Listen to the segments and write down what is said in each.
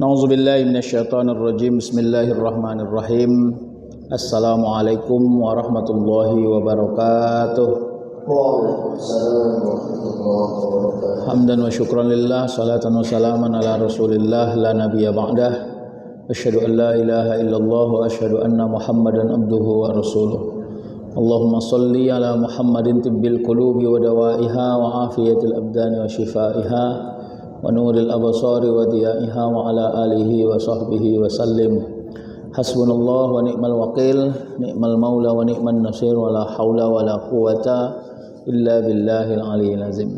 Nauzubillahi minasyaitonirrajim. Bismillahirrahmanirrahim. Assalamualaikum warahmatullahi wabarakatuh. Waalaikumsalam warahmatullahi wabarakatuh. Hamdan wa syukran lillah, salatan wa salaman ala Rasulillah la nabiyya ba'dah. Asyhadu an la ilaha illallah wa asyhadu anna Muhammadan abduhu wa rasuluh. Allahumma shalli ala Muhammadin tibbil qulubi wa dawaiha wa afiyatil abdani wa shifaiha wa nuril absari wa diyaiha wa ala alihi wa sahbihi wa sallim. Hasbunallah wa ni'mal wakil, ni'mal maula wa ni'man nasir, wa la hawla wa la quwata illa billahil aliyyil azim.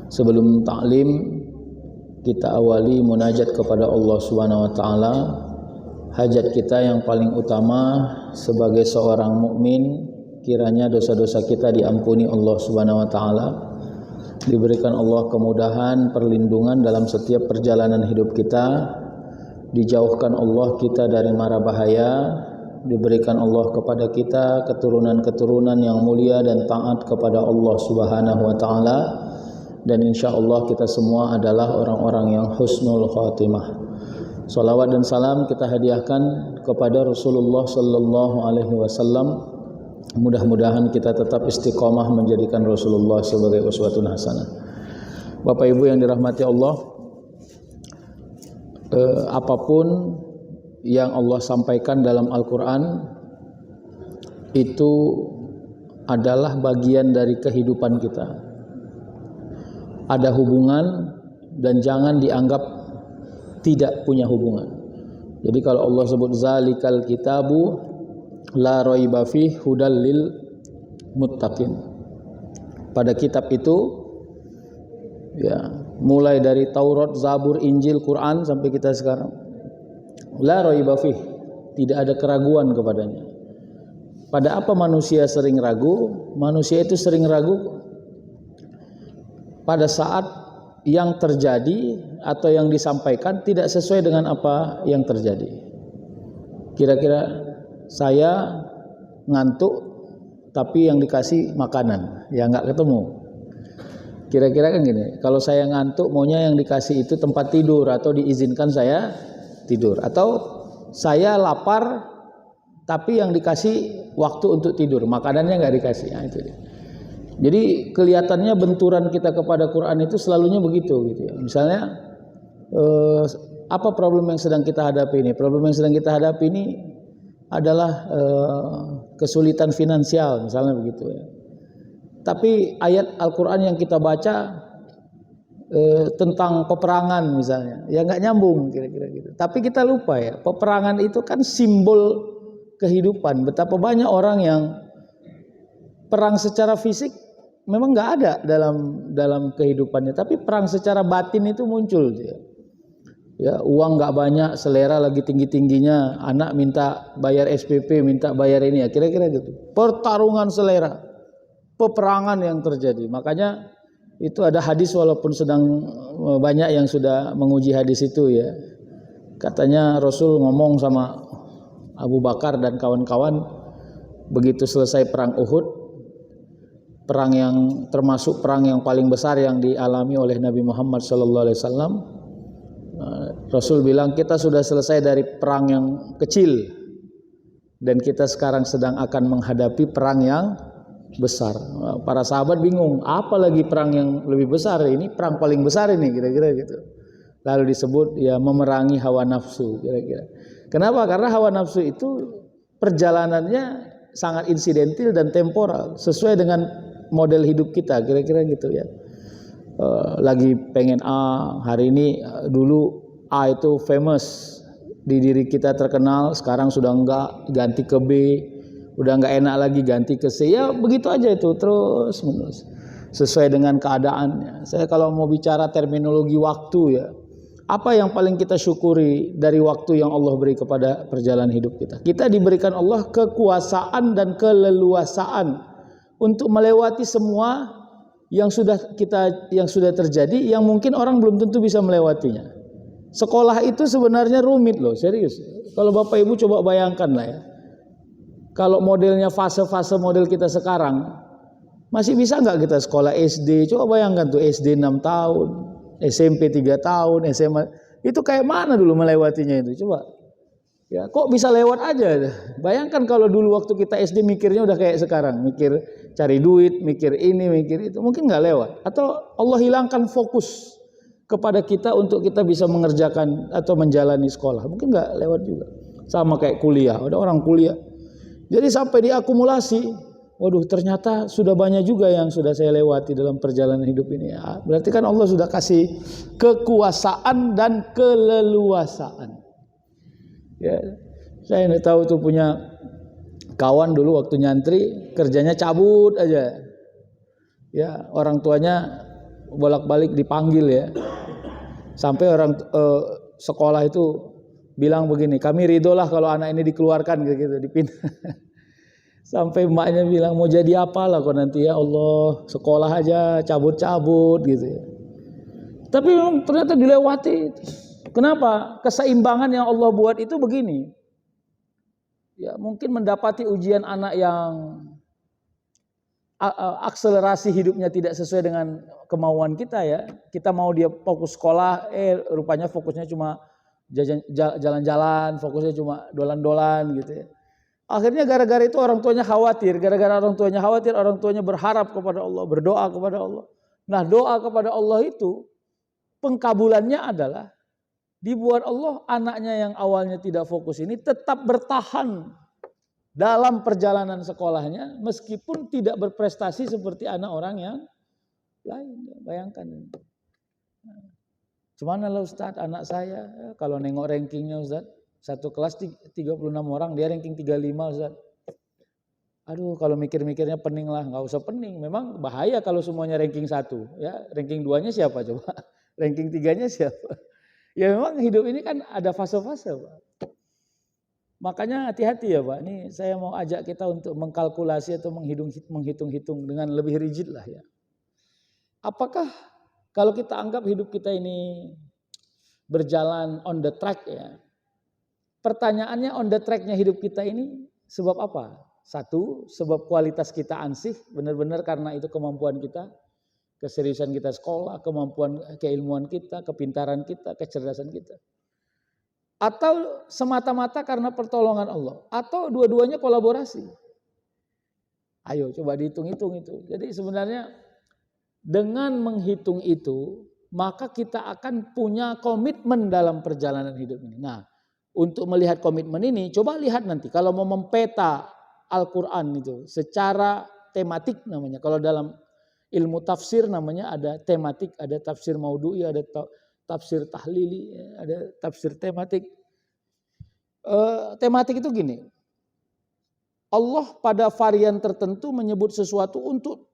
Sebelum ta'lim, kita awali munajat kepada Allah Subhanahu wa taala. Hajat kita yang paling utama sebagai seorang mukmin, kiranya dosa-dosa kita diampuni Allah Subhanahu wa taala. Diberikan Allah kemudahan, perlindungan dalam setiap perjalanan hidup kita. Dijauhkan Allah kita dari mara bahaya. Diberikan Allah kepada kita keturunan-keturunan yang mulia dan taat kepada Allah Subhanahu wa taala. Dan insya Allah kita semua adalah orang-orang yang husnul khatimah. Salawat dan salam kita hadiahkan kepada Rasulullah sallallahu alaihi wasallam. Mudah-mudahan kita tetap istiqomah menjadikan Rasulullah sebagai uswatun hasanah. Bapak Ibu yang dirahmati Allah, apapun yang Allah sampaikan dalam Al-Quran itu adalah bagian dari kehidupan kita. Ada hubungan dan jangan dianggap tidak punya hubungan. Jadi kalau Allah sebut zalikal kitabu la raiba fih hudal lil muttaqin, pada kitab itu ya, mulai dari Taurat, Zabur, Injil, Quran sampai kita sekarang, la raiba fih, tidak ada keraguan kepadanya. Pada apa manusia sering ragu? Manusia itu sering ragu pada saat yang terjadi atau yang disampaikan tidak sesuai dengan apa yang terjadi. Kira-kira saya ngantuk tapi yang dikasih makanan ya nggak ketemu. Kira-kira kan gini, kalau saya ngantuk maunya yang dikasih itu tempat tidur atau diizinkan saya tidur, atau saya lapar tapi yang dikasih waktu untuk tidur, makanannya nggak dikasih. Nah, itu dia. Jadi kelihatannya benturan kita kepada Quran itu selalunya begitu gitu ya. Misalnya apa problem yang sedang kita hadapi ini? Problem yang sedang kita hadapi ini adalah kesulitan finansial misalnya begitu ya. Tapi ayat Al-Quran yang kita baca tentang peperangan misalnya, ya nggak nyambung kira-kira gitu. Tapi kita lupa ya, peperangan itu kan simbol kehidupan. Betapa banyak orang yang perang secara fisik memang nggak ada dalam kehidupannya, tapi perang secara batin itu muncul ya. Ya, uang nggak banyak, selera lagi tinggi-tingginya, anak minta bayar SPP, minta bayar ini ya, kira-kira gitu. Pertarungan selera, peperangan yang terjadi. Makanya itu ada hadis, walaupun sedang banyak yang sudah menguji hadis itu ya. Katanya Rasul ngomong sama Abu Bakar dan kawan-kawan begitu selesai perang Uhud, perang yang termasuk perang yang paling besar yang dialami oleh Nabi Muhammad SAW. Rasul bilang, kita sudah selesai dari perang yang kecil dan kita sekarang sedang akan menghadapi perang yang besar. Para sahabat bingung, apalagi perang yang lebih besar, ini perang paling besar ini kira-kira gitu. Lalu disebut ya memerangi hawa nafsu kira-kira. Kenapa? Karena hawa nafsu itu perjalanannya sangat insidentil dan temporal, sesuai dengan model hidup kita kira-kira gitu ya. Lagi pengen A, hari ini dulu A itu famous di diri kita, terkenal, sekarang sudah enggak, ganti ke B, udah enggak enak lagi ganti ke C, ya begitu aja itu terus menerus sesuai dengan keadaannya. Saya kalau mau bicara terminologi waktu ya, apa yang paling kita syukuri dari waktu yang Allah beri kepada perjalanan hidup kita? Kita diberikan Allah kekuasaan dan keleluasaan untuk melewati semua yang sudah terjadi, yang mungkin orang belum tentu bisa melewatinya. Sekolah itu sebenarnya rumit loh, serius. Kalau Bapak Ibu coba bayangkan lah ya, kalau modelnya fase-fase model kita sekarang, masih bisa nggak kita sekolah SD? Coba bayangkan tuh, SD 6 tahun, SMP 3 tahun, SMA Itu kayak mana dulu melewatinya itu? Coba. Ya, kok bisa lewat aja? Bayangkan kalau dulu waktu kita SD mikirnya udah kayak sekarang, mikir cari duit, mikir ini, mikir itu, mungkin nggak lewat. Atau Allah hilangkan fokus kepada kita untuk kita bisa mengerjakan atau menjalani sekolah, mungkin nggak lewat juga. Sama kayak kuliah, ada orang kuliah. Jadi sampai diakumulasi, waduh ternyata sudah banyak juga yang sudah saya lewati dalam perjalanan hidup ini. Ya, berarti kan Allah sudah kasih kekuasaan dan keleluasaan. Ya, saya nggak tahu tuh punya kawan dulu waktu nyantri kerjanya cabut aja. Ya, orang tuanya bolak-balik dipanggil ya. Sampai orang sekolah itu bilang begini, kami ridho lah kalau anak ini dikeluarkan gitu, dipindah. Sampai emaknya bilang mau jadi apalah kok nanti ya Allah, sekolah aja cabut-cabut gitu ya. Tapi memang ternyata dilewati. Kenapa? Keseimbangan yang Allah buat itu begini. Ya, mungkin mendapati ujian anak yang akselerasi hidupnya tidak sesuai dengan kemauan kita ya. Kita mau dia fokus sekolah, rupanya fokusnya cuma jalan-jalan, fokusnya cuma dolan-dolan gitu ya. Akhirnya gara-gara itu orang tuanya khawatir, orang tuanya berharap kepada Allah, berdoa kepada Allah. Nah, doa kepada Allah itu pengkabulannya adalah dibuat Allah anaknya yang awalnya tidak fokus ini tetap bertahan dalam perjalanan sekolahnya meskipun tidak berprestasi seperti anak orang yang lain. Bayangkan. Cuman lah Ustadz, anak saya kalau nengok rankingnya Ustadz, satu kelas 36 orang, dia ranking 35 Ustadz. Aduh, kalau mikir-mikirnya pening lah, nggak usah pening. Memang bahaya kalau semuanya ranking 1, ya. Ranking 2-nya siapa coba? Ranking 3-nya siapa? Ya memang hidup ini kan ada fase-fase, Pak. Makanya hati-hati ya Pak. Ini saya mau ajak kita untuk mengkalkulasi atau menghitung-hitung dengan lebih rigid lah ya. Apakah kalau kita anggap hidup kita ini berjalan on the track ya. Pertanyaannya on the tracknya hidup kita ini sebab apa? Satu, sebab kualitas kita ansih, benar-benar karena itu kemampuan kita. Keseriusan kita sekolah, kemampuan keilmuan kita, kepintaran kita, kecerdasan kita. Atau semata-mata karena pertolongan Allah. Atau dua-duanya kolaborasi. Ayo coba dihitung-hitung itu. Jadi sebenarnya dengan menghitung itu, maka kita akan punya komitmen dalam perjalanan hidup ini. Nah, untuk melihat komitmen ini, coba lihat nanti. Kalau mau mempeta Al-Quran itu secara tematik namanya. Kalau dalam ilmu tafsir namanya ada tematik, ada tafsir maudhu'i, ada tafsir tahlili, ada tafsir tematik. Tematik itu gini, Allah pada varian tertentu menyebut sesuatu untuk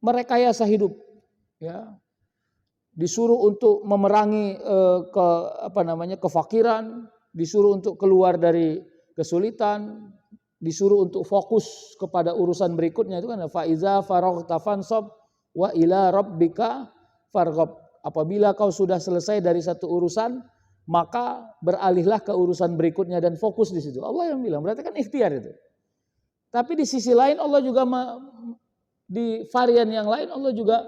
merekayasa hidup, ya. Disuruh untuk memerangi kefakiran, disuruh untuk keluar dari kesulitan, disuruh untuk fokus kepada urusan berikutnya itu kan faiza faraghta fansab wa ila rabbika farghab. Apabila kau sudah selesai dari satu urusan, maka beralihlah ke urusan berikutnya dan fokus di situ. Allah yang bilang, berarti kan ikhtiar itu. Tapi di sisi lain Allah juga di varian yang lain Allah juga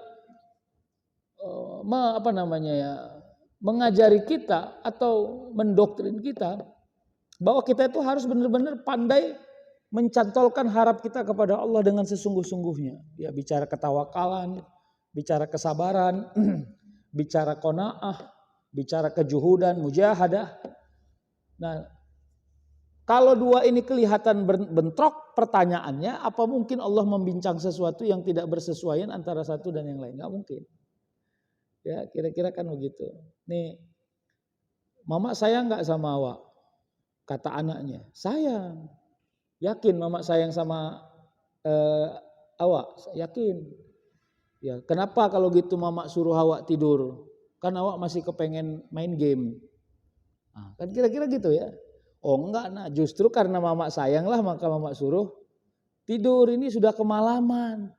mengajari kita atau mendoktrin kita bahwa kita itu harus benar-benar pandai mencantolkan harap kita kepada Allah dengan sesungguh-sungguhnya. Ya, bicara ketawakalan, bicara kesabaran, bicara qanaah, bicara kejuhudan, mujahadah. Nah, kalau dua ini kelihatan bentrok, pertanyaannya apa mungkin Allah membincang sesuatu yang tidak bersesuaian antara satu dan yang lain? Nggak mungkin. Ya, kira-kira kan begitu. Nih, mama sayang nggak sama awak? Kata anaknya, sayang. Yakin mama sayang sama awak? Yakin. Ya, kenapa kalau gitu mama suruh awak tidur? Kan awak masih kepengen main game. Nah, kan kira-kira gitu ya. Oh enggak, nah justru karena mama sayang lah maka mama suruh tidur, ini sudah kemalaman.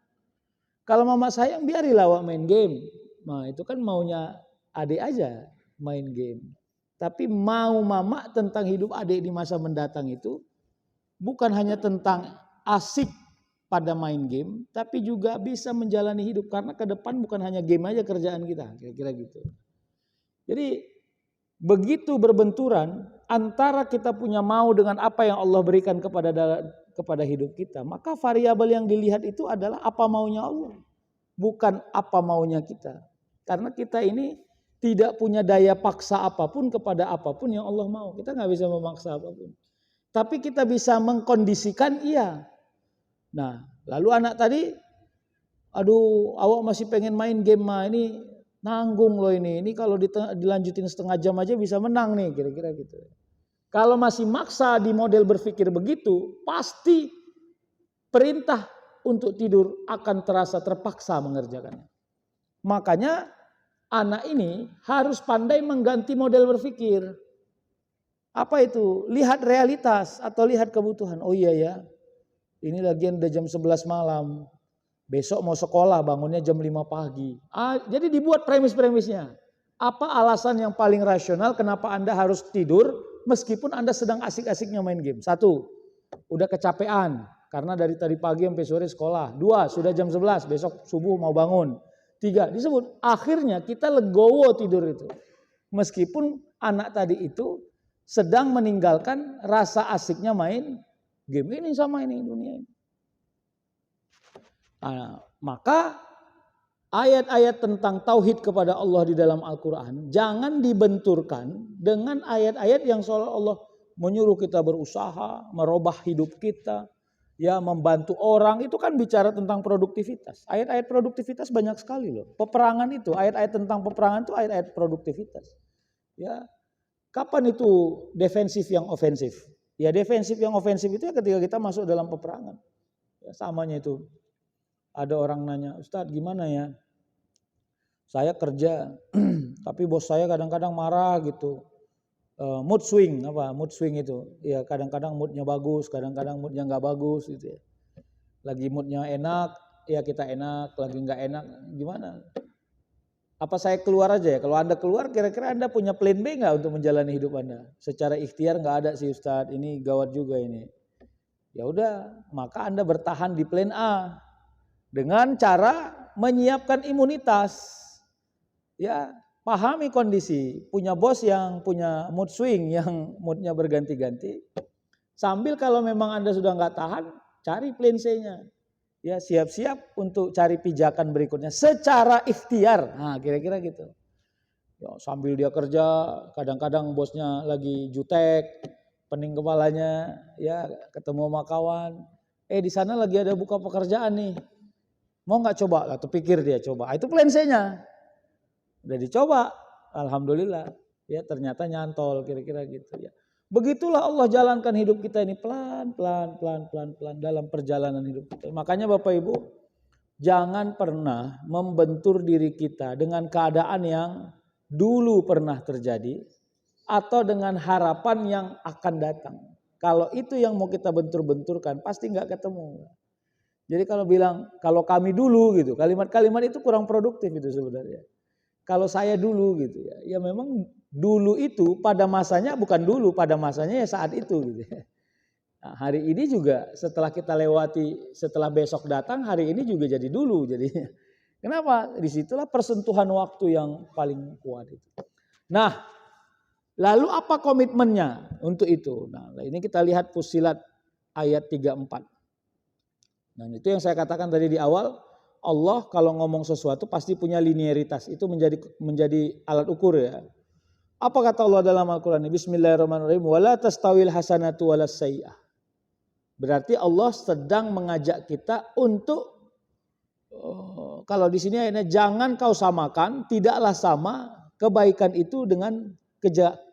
Kalau mama sayang biarilah awak main game. Nah itu kan maunya adik aja main game. Tapi mau mama tentang hidup adik di masa mendatang itu bukan hanya tentang asik pada main game, tapi juga bisa menjalani hidup karena ke depan bukan hanya game aja kerjaan kita, kira-kira gitu. Jadi begitu berbenturan antara kita punya mau dengan apa yang Allah berikan kepada hidup kita, maka variabel yang dilihat itu adalah apa maunya Allah, bukan apa maunya kita. Karena kita ini tidak punya daya paksa apapun kepada apapun yang Allah mau. Kita nggak bisa memaksa apapun. Tapi kita bisa mengkondisikan, iya. Nah, lalu anak tadi, aduh, awak masih pengen main game mah, ini nanggung loh ini. Ini kalau dilanjutin setengah jam aja bisa menang nih, kira-kira gitu. Kalau masih maksa di model berpikir begitu, pasti perintah untuk tidur akan terasa terpaksa mengerjakannya. Makanya anak ini harus pandai mengganti model berpikir. Apa itu? Lihat realitas atau lihat kebutuhan. Oh iya ya, ini lagian udah jam 11 malam. Besok mau sekolah bangunnya jam 5 pagi. Jadi dibuat premis-premisnya. Apa alasan yang paling rasional kenapa Anda harus tidur meskipun Anda sedang asik-asiknya main game? 1, udah kecapean karena dari tadi pagi sampai sore sekolah. 2, sudah jam 11, besok subuh mau bangun. 3, disebut akhirnya kita legowo tidur itu. Meskipun anak tadi itu sedang meninggalkan rasa asiknya main game ini sama ini dunia ini. Nah, maka ayat-ayat tentang tauhid kepada Allah di dalam Al-Quran jangan dibenturkan dengan ayat-ayat yang seolah Allah menyuruh kita berusaha, merubah hidup kita, ya membantu orang. Itu kan bicara tentang produktivitas. Ayat-ayat produktivitas banyak sekali loh. Peperangan itu, ayat-ayat tentang peperangan itu ayat-ayat produktivitas. Ya, kapan itu defensif yang ofensif? Ya defensif yang ofensif itu ketika kita masuk dalam peperangan. Ya, samanya itu. Ada orang nanya, Ustadz gimana ya? Saya kerja, tapi bos saya kadang-kadang marah gitu. Mood swing, apa? Mood swing itu. Ya kadang-kadang moodnya bagus, kadang-kadang moodnya nggak bagus gitu ya. Lagi moodnya enak, ya kita enak. Lagi nggak enak, gimana? Apa saya keluar aja ya? Kalau Anda keluar, kira-kira Anda punya plan B nggak untuk menjalani hidup Anda? Secara ikhtiar nggak ada sih Ustadz. Ini gawat juga ini. Ya udah, maka Anda bertahan di plan A. Dengan cara menyiapkan imunitas, ya pahami kondisi, punya bos yang punya mood swing, yang moodnya berganti-ganti. Sambil kalau memang Anda sudah nggak tahan, cari plan C-nya. Ya siap-siap untuk cari pijakan berikutnya secara ikhtiar. Nah kira-kira gitu. Ya, sambil dia kerja, kadang-kadang bosnya lagi jutek, pening kepalanya, ya ketemu sama kawan. Di sana lagi ada buka pekerjaan nih. Mau nggak coba lah, terpikir dia coba. Itu plan C-nya. Udah dicoba, alhamdulillah. Ya ternyata nyantol, kira-kira gitu ya. Begitulah Allah jalankan hidup kita ini pelan-pelan dalam perjalanan hidup kita. Makanya Bapak Ibu, jangan pernah membentur diri kita dengan keadaan yang dulu pernah terjadi atau dengan harapan yang akan datang. Kalau itu yang mau kita bentur-benturkan, pasti nggak ketemu. Jadi kalau bilang, kalau kami dulu gitu, kalimat-kalimat itu kurang produktif itu sebenarnya. Kalau saya dulu gitu ya, ya memang dulu itu pada masanya bukan dulu, pada masanya ya saat itu gitu ya. Nah, hari ini juga setelah kita lewati, setelah besok datang, hari ini juga jadi dulu jadinya. Kenapa? Disitulah persentuhan waktu yang paling kuat itu. Nah, lalu apa komitmennya untuk itu? Nah, ini kita lihat Fussilat ayat 34. Nah itu yang saya katakan tadi di awal, Allah kalau ngomong sesuatu pasti punya linearitas, itu menjadi alat ukur ya. Apa kata Allah dalam Al-Quran? Bismillahirrahmanirrahim. Wala tastawil hasanatu walas sayyi'ah. Berarti Allah sedang mengajak kita untuk, kalau di sini ayatnya jangan kau samakan, tidaklah sama kebaikan itu dengan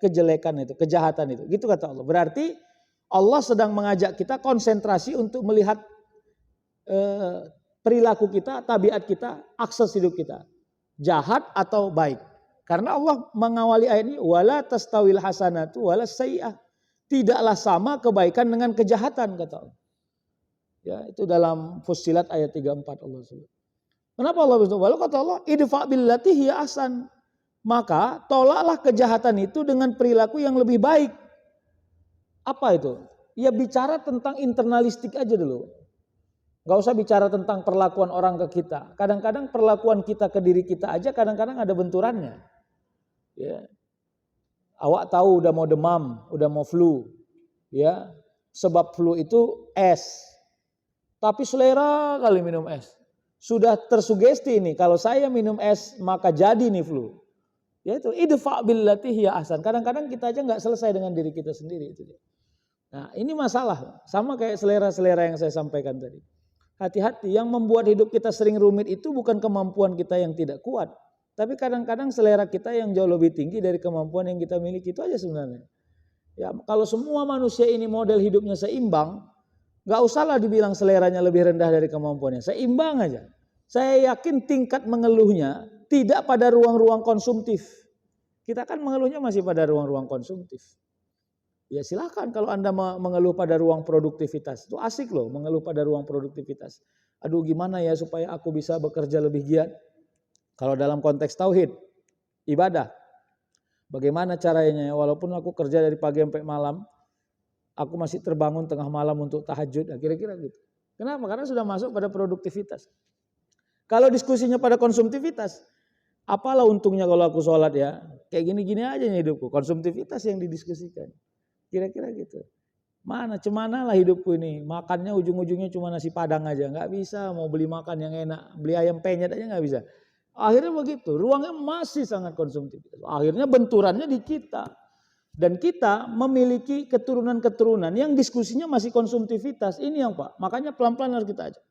kejelekan itu, kejahatan itu. Gitu kata Allah. Berarti Allah sedang mengajak kita konsentrasi untuk melihat perilaku kita, tabiat kita, akses hidup kita, jahat atau baik. Karena Allah mengawali ayat ini, wala tastawil hasanatu walas sayyi'ah. Tidaklah sama kebaikan dengan kejahatan kata Allah. Ya, itu dalam Fussilat ayat 34 Allah sebut. Kenapa Allah berkata? Lalu kata Allah, idfa billati hiya ahsan. Maka tolaklah kejahatan itu dengan perilaku yang lebih baik. Apa itu? Ya bicara tentang internalistik aja dulu. Gak usah bicara tentang perlakuan orang ke kita. Kadang-kadang perlakuan kita ke diri kita aja kadang-kadang ada benturannya. Ya. Awak tahu udah mau demam, udah mau flu. Ya, sebab flu itu es. Tapi selera kali minum es. Sudah tersugesti ini, kalau saya minum es maka jadi nih flu. Yaitu idfa billati hiya ahsan. Kadang-kadang kita aja nggak selesai dengan diri kita sendiri itu. Nah, ini masalah. Sama kayak selera-selera yang saya sampaikan tadi. Hati-hati, yang membuat hidup kita sering rumit itu bukan kemampuan kita yang tidak kuat. Tapi kadang-kadang selera kita yang jauh lebih tinggi dari kemampuan yang kita miliki, itu aja sebenarnya. Ya, kalau semua manusia ini model hidupnya seimbang, gak usahlah dibilang seleranya lebih rendah dari kemampuannya. Seimbang aja. Saya yakin tingkat mengeluhnya tidak pada ruang-ruang konsumtif. Kita kan mengeluhnya masih pada ruang-ruang konsumtif. Ya silahkan kalau Anda mengeluh pada ruang produktivitas. Itu asik loh mengeluh pada ruang produktivitas. Aduh gimana ya supaya aku bisa bekerja lebih giat. Kalau dalam konteks tauhid, ibadah. Bagaimana caranya? Walaupun aku kerja dari pagi sampai malam, aku masih terbangun tengah malam untuk tahajud. Nah, kira-kira gitu. Kenapa? Karena sudah masuk pada produktivitas. Kalau diskusinya pada konsumtivitas, apalah untungnya kalau aku sholat ya? Kayak gini-gini aja hidupku. Konsumtivitas yang didiskusikan. Kira-kira gitu. Cemana lah hidupku ini. Makannya ujung-ujungnya cuma nasi padang aja. Nggak bisa mau beli makan yang enak. Beli ayam penyet aja nggak bisa. Akhirnya begitu. Ruangnya masih sangat konsumtif. Akhirnya benturannya di kita. Dan kita memiliki keturunan-keturunan yang diskusinya masih konsumtivitas. Ini yang Pak. Makanya pelan-pelan harus kita ajak.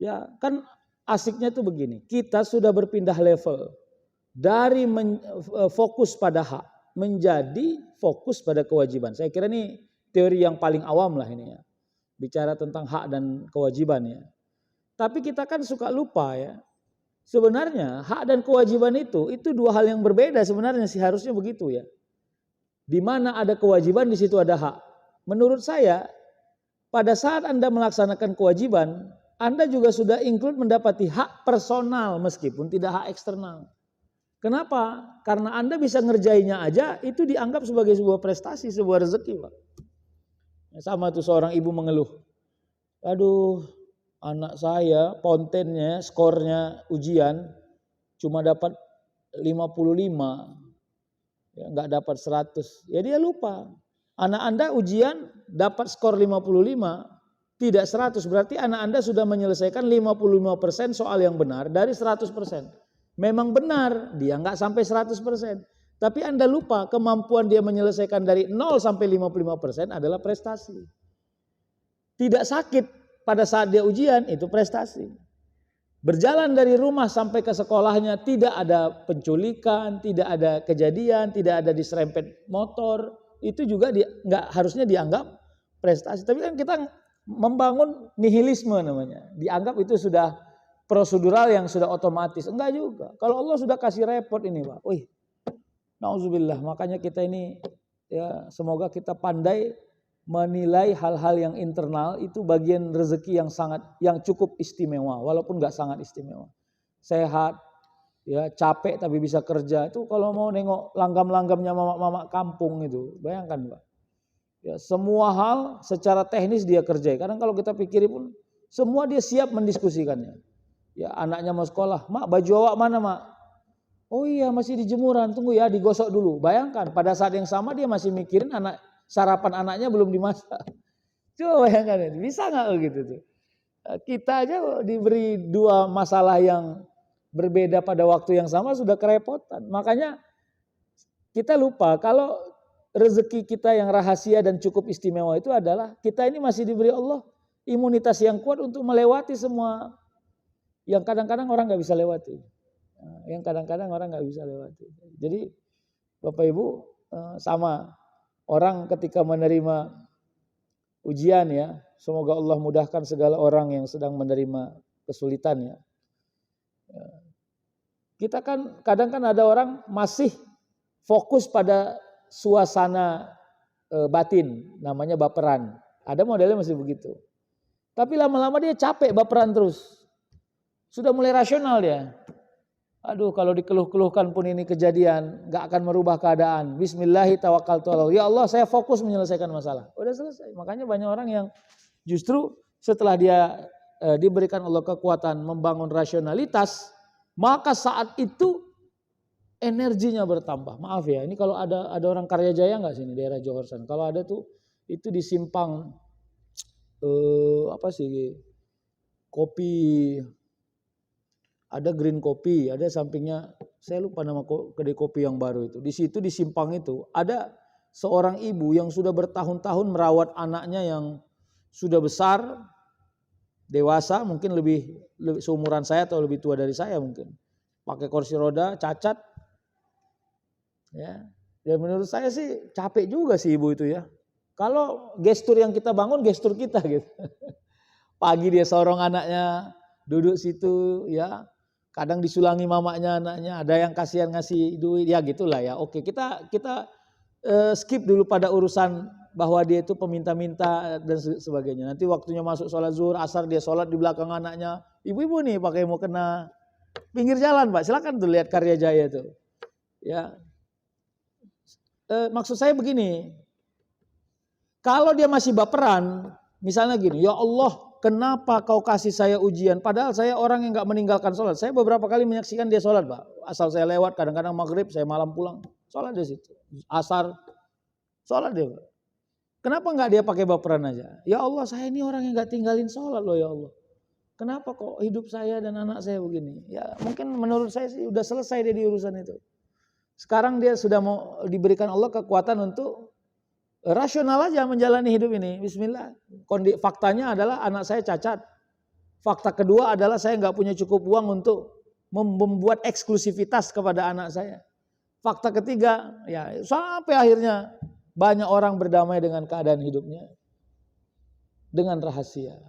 Ya kan asiknya tuh begini. Kita sudah berpindah level. Dari fokus pada hak. Menjadi fokus pada kewajiban. Saya kira ini teori yang paling awam lah ini ya. Bicara tentang hak dan kewajiban ya. Tapi kita kan suka lupa ya. Sebenarnya hak dan kewajiban itu dua hal yang berbeda sebenarnya sih harusnya begitu ya. Di mana ada kewajiban di situ ada hak. Menurut saya pada saat Anda melaksanakan kewajiban, Anda juga sudah include mendapati hak personal meskipun tidak hak eksternal. Kenapa? Karena Anda bisa ngerjainnya aja itu dianggap sebagai sebuah prestasi, sebuah rezeki Pak. Sama tuh seorang ibu mengeluh. Aduh, anak saya pontennya, skornya ujian cuma dapat 55, ya, nggak dapat 100. Ya dia lupa. Anak Anda ujian dapat skor 55, tidak 100. Berarti anak Anda sudah menyelesaikan 55% soal yang benar dari 100%. Memang benar, dia nggak sampai 100%. Tapi Anda lupa kemampuan dia menyelesaikan dari 0 sampai 55% adalah prestasi. Tidak sakit pada saat dia ujian itu prestasi. Berjalan dari rumah sampai ke sekolahnya tidak ada penculikan, tidak ada kejadian, tidak ada diserempet motor, itu juga nggak harusnya dianggap prestasi. Tapi kan kita membangun nihilisme namanya, dianggap itu sudah prosedural yang sudah otomatis. Enggak juga. Kalau Allah sudah kasih repot ini Pak, wih, nauzubillah. Makanya kita ini ya semoga kita pandai menilai hal-hal yang internal itu bagian rezeki yang cukup istimewa walaupun nggak sangat istimewa. Sehat, ya capek tapi bisa kerja itu kalau mau nengok langgam-langgamnya mama-mama kampung itu, bayangkan Pak. Ya semua hal secara teknis dia kerjai. Kadang kalau kita pikirin pun semua dia siap mendiskusikannya. Ya anaknya mau sekolah, mak baju awak mana mak? Oh iya masih di jemuran, tunggu ya digosok dulu. Bayangkan pada saat yang sama dia masih mikirin sarapan anaknya belum dimasak. Coba bayangkan itu, bisa nggak gitu tuh? Kita aja diberi dua masalah yang berbeda pada waktu yang sama sudah kerepotan. Makanya kita lupa kalau rezeki kita yang rahasia dan cukup istimewa itu adalah kita ini masih diberi Allah imunitas yang kuat untuk melewati semua yang kadang-kadang orang nggak bisa lewati. Yang kadang-kadang orang nggak bisa lewati. Jadi Bapak Ibu sama. Orang ketika menerima ujian ya, semoga Allah mudahkan segala orang yang sedang menerima kesulitan ya. Kita kan kadang ada orang masih fokus pada suasana batin, namanya baperan. Ada modelnya masih begitu. Tapi lama-lama dia capek baperan terus. Sudah mulai rasional dia. Aduh kalau dikeluh-keluhkan pun ini kejadian gak akan merubah keadaan. Bismillahi tawakkaltu ala Allah. Ya Allah saya fokus menyelesaikan masalah. Udah selesai. Makanya banyak orang yang justru setelah dia diberikan Allah kekuatan membangun rasionalitas. Maka saat itu energinya bertambah. Maaf ya, ini kalau ada orang Karya Jaya nggak sini daerah Johor sana? Kalau ada tuh itu di simpang apa sih, kopi, ada Green Kopi, ada sampingnya saya lupa nama kedai kopi yang baru itu. Di situ di simpang itu ada seorang ibu yang sudah bertahun-tahun merawat anaknya yang sudah besar, dewasa, mungkin lebih seumuran saya atau lebih tua dari saya mungkin. Pakai kursi roda, cacat. Ya. Dan menurut saya sih capek juga sih ibu itu ya. Kalau gestur yang kita bangun, gestur kita gitu. Pagi dia sorong anaknya, duduk situ ya. Kadang disulangi mamanya anaknya, ada yang kasihan ngasih duit, ya gitulah ya. Oke, kita skip dulu pada urusan bahwa dia itu peminta-minta dan sebagainya. Nanti waktunya masuk sholat zuhur, asar dia sholat di belakang anaknya. Ibu-ibu nih pakai mau kena pinggir jalan Pak, silakan tuh lihat Karya Jaya itu. Ya, maksud saya begini, kalau dia masih baperan, misalnya gini, ya Allah, kenapa kau kasih saya ujian? Padahal saya orang yang nggak meninggalkan sholat. Saya beberapa kali menyaksikan dia sholat, Pak. Asal saya lewat, kadang-kadang maghrib, saya malam pulang, sholat di situ. Asar, sholat dia, Pak. Kenapa nggak dia pakai baperan aja? Ya Allah, saya ini orang yang nggak tinggalin sholat loh ya Allah. Kenapa kok hidup saya dan anak saya begini? Ya mungkin menurut saya sih udah selesai dia di urusan itu. Sekarang dia sudah mau diberikan Allah kekuatan untuk rasional aja menjalani hidup ini. Bismillah. Faktanya adalah anak saya cacat. Fakta kedua adalah saya nggak punya cukup uang untuk membuat eksklusivitas kepada anak saya. Fakta ketiga, ya sampai akhirnya banyak orang berdamai dengan keadaan hidupnya dengan rahasia.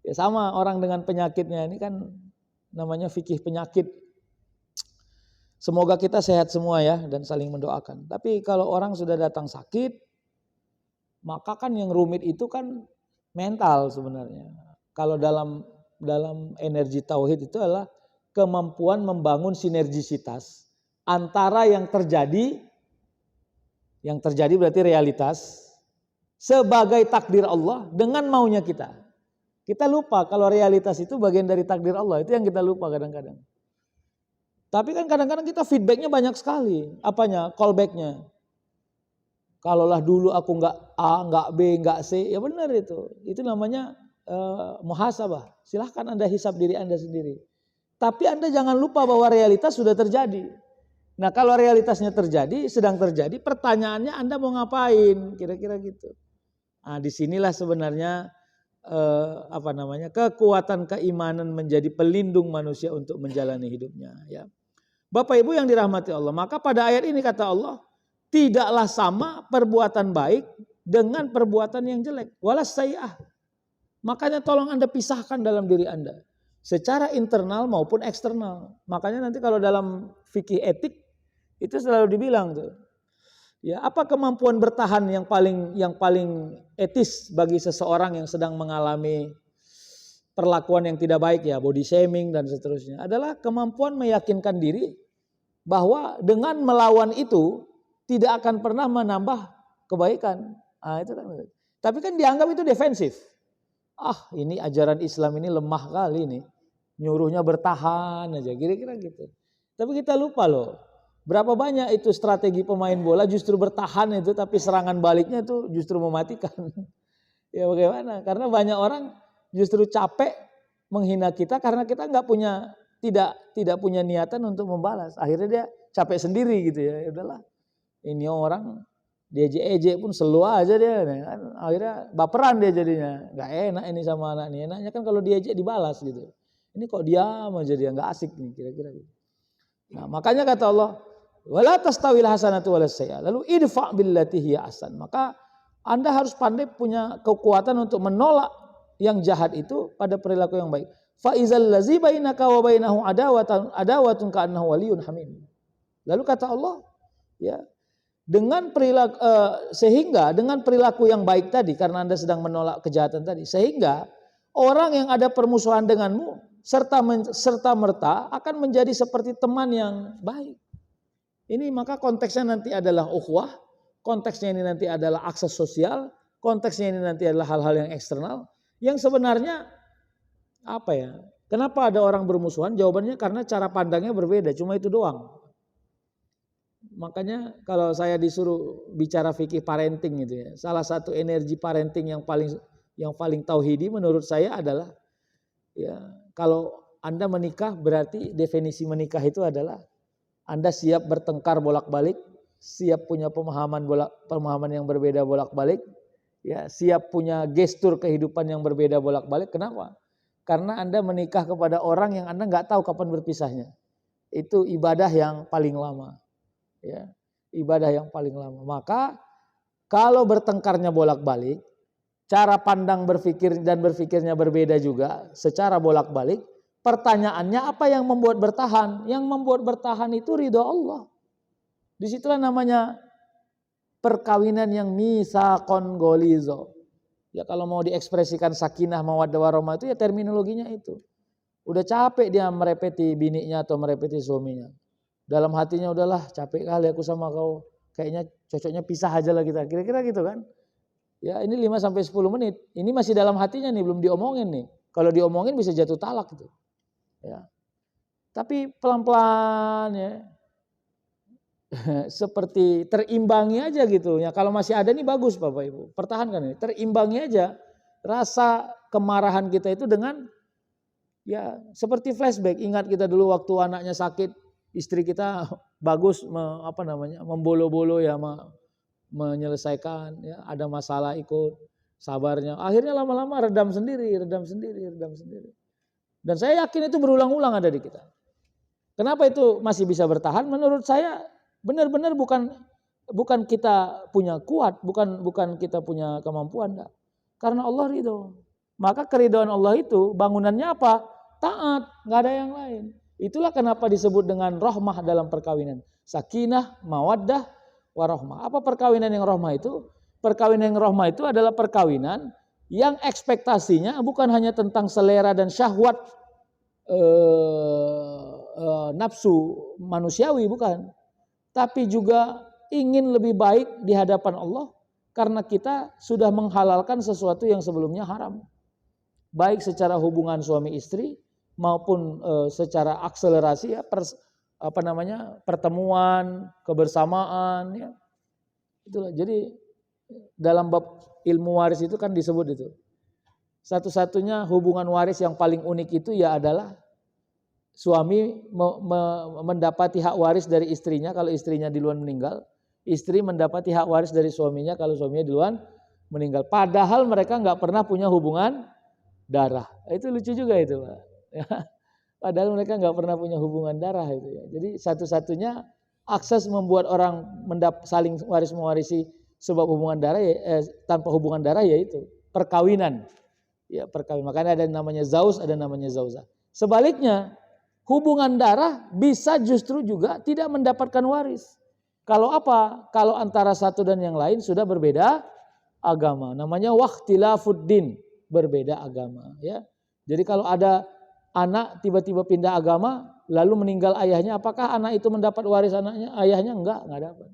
Ya sama orang dengan penyakitnya ini kan namanya fikih penyakit. Semoga kita sehat semua ya dan saling mendoakan. Tapi kalau orang sudah datang sakit, maka kan yang rumit itu kan mental sebenarnya. Kalau dalam energi tauhid itu adalah kemampuan membangun sinergisitas antara yang terjadi berarti realitas sebagai takdir Allah dengan maunya kita. Kita lupa kalau realitas itu bagian dari takdir Allah, itu yang kita lupa kadang-kadang. Tapi kan kadang-kadang kita feedbacknya banyak sekali. Apanya? Callbacknya. Kalaulah dulu aku nggak A, nggak B, nggak C, ya benar itu. Itu namanya muhasabah. Silahkan Anda hisab diri Anda sendiri. Tapi Anda jangan lupa bahwa realitas sudah terjadi. Nah kalau realitasnya terjadi, sedang terjadi, pertanyaannya Anda mau ngapain? Kira-kira gitu. Nah disinilah sebenarnya kekuatan keimanan menjadi pelindung manusia untuk menjalani hidupnya. Ya. Bapak Ibu yang dirahmati Allah, maka pada ayat ini kata Allah, tidaklah sama perbuatan baik dengan perbuatan yang jelek. Walas sayyi'ah. Makanya tolong Anda pisahkan dalam diri Anda. Secara internal maupun eksternal. Makanya nanti kalau dalam fikih etik, itu selalu dibilang tuh. Ya, apa kemampuan bertahan yang paling etis bagi seseorang yang sedang mengalami perlakuan yang tidak baik ya, body shaming dan seterusnya, adalah kemampuan meyakinkan diri bahwa dengan melawan itu tidak akan pernah menambah kebaikan. Nah, itu kan. Tapi kan dianggap itu defensif. Ah, ini ajaran Islam ini lemah kali ini. Nyuruhnya bertahan aja, kira-kira gitu. Tapi kita lupa loh. Berapa banyak itu strategi pemain bola justru bertahan itu, tapi serangan baliknya itu justru mematikan. Ya bagaimana? Karena banyak orang justru capek menghina kita karena kita tidak punya niatan untuk membalas. Akhirnya dia capek sendiri gitu ya. Ya udahlah. Ini orang diejek-ejek pun selu aja dia. Kan? Akhirnya baperan dia jadinya. Gak enak ini sama anak ini. Enaknya kan kalau diejek dibalas gitu. Ini kok diam aja dia, gak asik nih kira-kira gitu. Nah makanya kata Allah, wala tastawil hasanatu walas sayyi'ah. Lalu idfa' billati hiya ahsan. Maka Anda harus pandai punya kekuatan untuk menolak yang jahat itu pada perilaku yang baik. Fa izal ladzi bainaka wa bainahu adawatun ka'annahu waliyyun hamim. Lalu kata Allah, ya, dengan perilaku sehingga dengan perilaku yang baik tadi, karena Anda sedang menolak kejahatan tadi, sehingga orang yang ada permusuhan denganmu serta merta akan menjadi seperti teman yang baik. Ini maka konteksnya nanti adalah ukhuwah, konteksnya ini nanti adalah akses sosial, konteksnya ini nanti adalah hal-hal yang eksternal, yang sebenarnya apa ya? Kenapa ada orang bermusuhan? Jawabannya karena cara pandangnya berbeda, cuma itu doang. Makanya kalau saya disuruh bicara fikih parenting gitu ya, salah satu energi parenting yang paling tauhidi menurut saya adalah ya kalau Anda menikah berarti definisi menikah itu adalah Anda siap bertengkar bolak-balik, siap punya pemahaman yang berbeda bolak-balik, ya siap punya gestur kehidupan yang berbeda bolak-balik. Kenapa? Karena Anda menikah kepada orang yang Anda nggak tahu kapan berpisahnya. Itu ibadah yang paling lama. Ya, ibadah yang paling lama. Maka kalau bertengkarnya bolak-balik, cara pandang berpikir dan berpikirnya berbeda juga secara bolak-balik, pertanyaannya apa yang membuat bertahan? Yang membuat bertahan itu ridho Allah. Disitulah namanya perkawinan yang misaqon golizo. Ya kalau mau diekspresikan sakinah mawaddah warahmah itu ya terminologinya itu. Udah capek dia merepeti bininya atau merepeti suaminya. Dalam hatinya udahlah capek kali aku sama kau. Kayaknya cocoknya pisah aja lah kita. Kira-kira gitu kan. Ya ini 5-10 menit. Ini masih dalam hatinya nih, belum diomongin nih. Kalau diomongin bisa jatuh talak gitu. Ya. Tapi pelan-pelan ya. Seperti terimbangi aja gitu. Ya kalau masih ada nih bagus Bapak Ibu. Pertahankan ini. Terimbangi aja rasa kemarahan kita itu dengan ya seperti flashback. Ingat kita dulu waktu anaknya sakit, istri kita bagus membolo-bolo ya menyelesaikan ya, ada masalah ikut sabarnya. Akhirnya lama-lama redam sendiri. Dan saya yakin itu berulang-ulang ada di kita. Kenapa itu masih bisa bertahan? Menurut saya benar-benar bukan kita punya kuat, bukan kita punya kemampuan, enggak. Karena Allah ridho. Maka keridhaan Allah itu bangunannya apa? Taat, nggak ada yang lain. Itulah kenapa disebut dengan rahmah dalam perkawinan. Sakinah, mawaddah, warahmah. Apa perkawinan yang rahmah itu? Perkawinan yang rahmah itu adalah perkawinan yang ekspektasinya bukan hanya tentang selera dan syahwat nafsu manusiawi, bukan. Tapi juga ingin lebih baik di hadapan Allah karena kita sudah menghalalkan sesuatu yang sebelumnya haram. Baik secara hubungan suami istri maupun secara akselerasi ya pertemuan, kebersamaan ya. Itulah. Jadi dalam bab ilmu waris itu kan disebut itu. Satu-satunya hubungan waris yang paling unik itu ya adalah suami mendapati hak waris dari istrinya kalau istrinya duluan meninggal, istri mendapati hak waris dari suaminya kalau suaminya duluan meninggal. Padahal mereka nggak pernah punya hubungan darah. Itu lucu juga itu, Pak. Ya. Padahal mereka nggak pernah punya hubungan darah itu ya. Jadi satu-satunya akses membuat orang saling waris mewarisi sebab hubungan darah tanpa hubungan darah yaitu perkawinan. Ya, perkawinan. Makanya ada namanya zaus, ada namanya zauza. Sebaliknya, hubungan darah bisa justru juga tidak mendapatkan waris. Kalau apa? Kalau antara satu dan yang lain sudah berbeda agama. Namanya waqtilafuddin, berbeda agama ya. Jadi kalau ada anak tiba-tiba pindah agama lalu meninggal ayahnya, apakah anak itu mendapat waris ayahnya? Enggak dapat.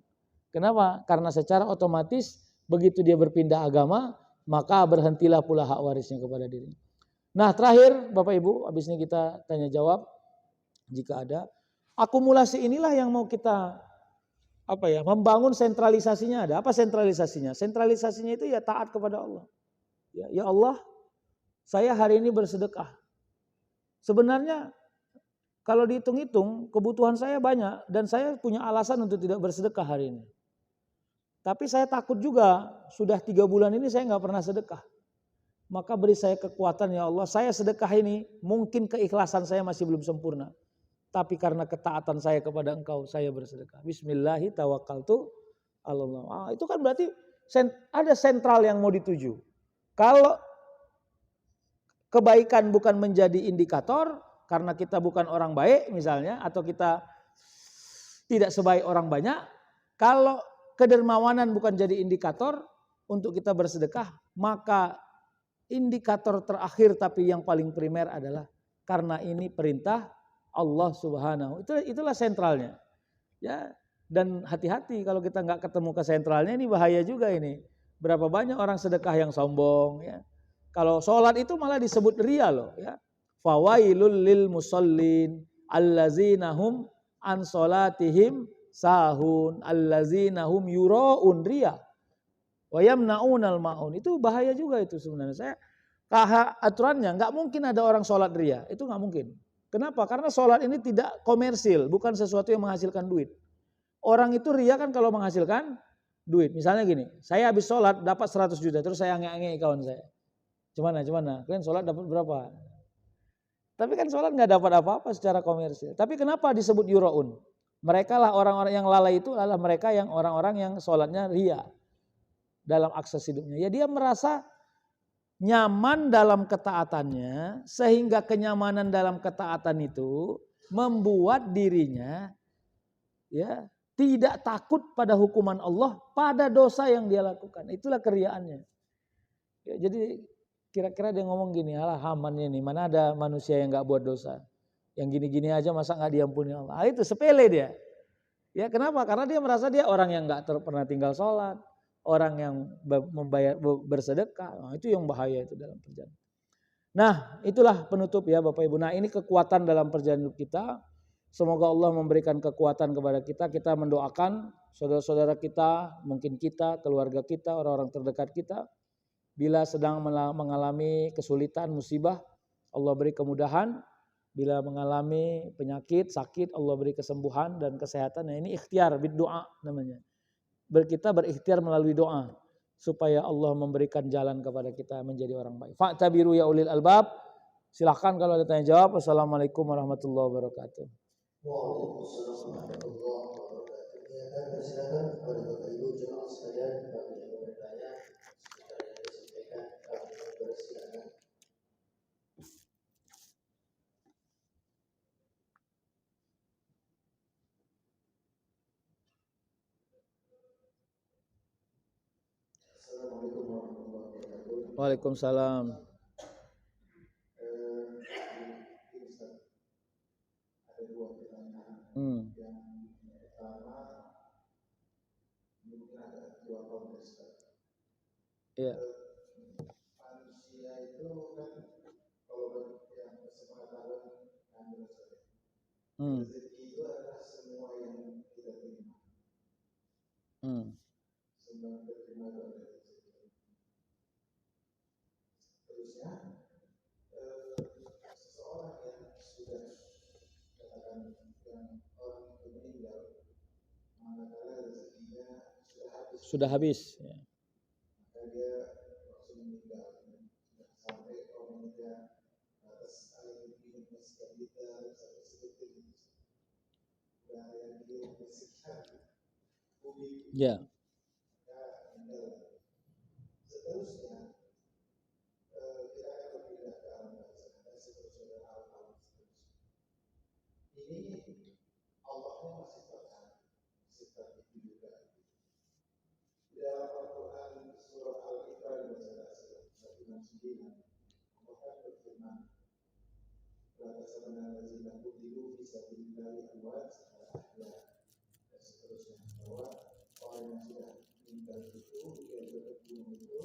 Kenapa? Karena secara otomatis begitu dia berpindah agama, maka berhentilah pula hak warisnya kepada dirinya. Nah, terakhir Bapak Ibu, habis ini kita tanya jawab jika ada. Akumulasi inilah yang mau kita membangun sentralisasinya ada. Apa sentralisasinya? Sentralisasinya itu ya taat kepada Allah. Ya Allah, saya hari ini bersedekah. Sebenarnya kalau dihitung-hitung kebutuhan saya banyak dan saya punya alasan untuk tidak bersedekah hari ini. Tapi saya takut juga sudah 3 bulan ini saya nggak pernah sedekah. Maka beri saya kekuatan ya Allah. Saya sedekah ini mungkin keikhlasan saya masih belum sempurna. Tapi karena ketaatan saya kepada Engkau saya bersedekah. Bismillahi tawakkaltu Allah. Itu kan berarti ada sentral yang mau dituju. Kalau kebaikan bukan menjadi indikator karena kita bukan orang baik misalnya atau kita tidak sebaik orang banyak, kalau kedermawanan bukan jadi indikator untuk kita bersedekah, maka indikator terakhir tapi yang paling primer adalah karena ini perintah Allah Subhanahu. Itulah sentralnya. Ya, dan hati-hati kalau kita nggak ketemu ke sentralnya, ini bahaya juga ini. Berapa banyak orang sedekah yang sombong ya. Kalau sholat itu malah disebut riya loh ya. Fawailul lil musallin allazina hum an sholatihim sahun allazina hum yura'un riya wa yamna'unal ma'un. Itu bahaya juga itu sebenarnya. Aturannya nggak mungkin ada orang sholat ria, itu nggak mungkin. Kenapa? Karena sholat ini tidak komersil, bukan sesuatu yang menghasilkan duit. Orang itu ria kan kalau menghasilkan duit. Misalnya gini, saya habis sholat dapat 100 juta, terus saya ange-ange kawan saya. Gimana? Kalian sholat dapat berapa? Tapi kan sholat nggak dapat apa-apa secara komersil. Tapi kenapa disebut yura'un? Mereka lah orang-orang yang lalai itu adalah mereka yang orang-orang yang sholatnya ria dalam akses hidupnya. Ya dia merasa nyaman dalam ketaatannya, sehingga kenyamanan dalam ketaatan itu membuat dirinya ya tidak takut pada hukuman Allah pada dosa yang dia lakukan. Itulah keriaannya. Ya, jadi kira-kira dia ngomong gini, alah hamannya nih, mana ada manusia yang nggak buat dosa, yang gini-gini aja masa nggak diampuni Allah. Itu sepele dia. Ya kenapa? Karena dia merasa dia orang yang nggak pernah tinggal sholat, orang yang bersedekah. Nah, itu yang bahaya itu dalam perjalanan. Nah, itulah penutup ya Bapak Ibu. Nah, ini kekuatan dalam perjalanan kita. Semoga Allah memberikan kekuatan kepada kita. Kita mendoakan saudara-saudara kita, mungkin kita, keluarga kita, orang-orang terdekat kita, bila sedang mengalami kesulitan, musibah, Allah beri kemudahan. Bila mengalami penyakit, sakit, Allah beri kesembuhan dan kesehatan. Nah, ini ikhtiar, berdoa namanya. Kita berikhtiar melalui doa supaya Allah memberikan jalan kepada kita menjadi orang baik. Fa'tabiru ya ulil albab. Silahkan kalau ada tanya jawab. Wassalamualaikum warahmatullahi wabarakatuh. Waalaikumsalam warahmatullahi wabarakatuh. Ya, dan persilakan kepada Bapak Ibu jemaah sekalian bagi yang mau bertanya seputar yang disampaikan, kami persilakan. Assalamualaikum warahmatullahi wabarakatuh. Waalaikumsalam. Ada dua pertanyaan. Yang pertama, mungkin ada dua konteks. Iya. Manusia itu kan kalau yang sepengetahuan kan rezeki itu adalah semua yang kita terima. Semua yang terima itu adalah rezeki. Terusnya seseorang yang sudah katakan yang orang itu meninggal, manakala rezekinya sudah habis. Ya. Maka dia langsung meninggal. Sampai orangnya atas air minum sekian liter sampai sedetik itu. Dan yang dia sekian kubik. Ya. Maka meninggal. Seterusnya kita akan berpindah ke alam barzakh dan seterusnya alam seterusnya. Ini Allahnya masih tertahan, masih tertahan juga. Dalam Al-Quran surah Al-Imran ayat 169 Allah berfirman, "La tahsabanna allazina qutilu fi sabilillahi amwat bal ahya." Dan seterusnya bahwa orang yang sudah meninggal itu dia berbunuh itu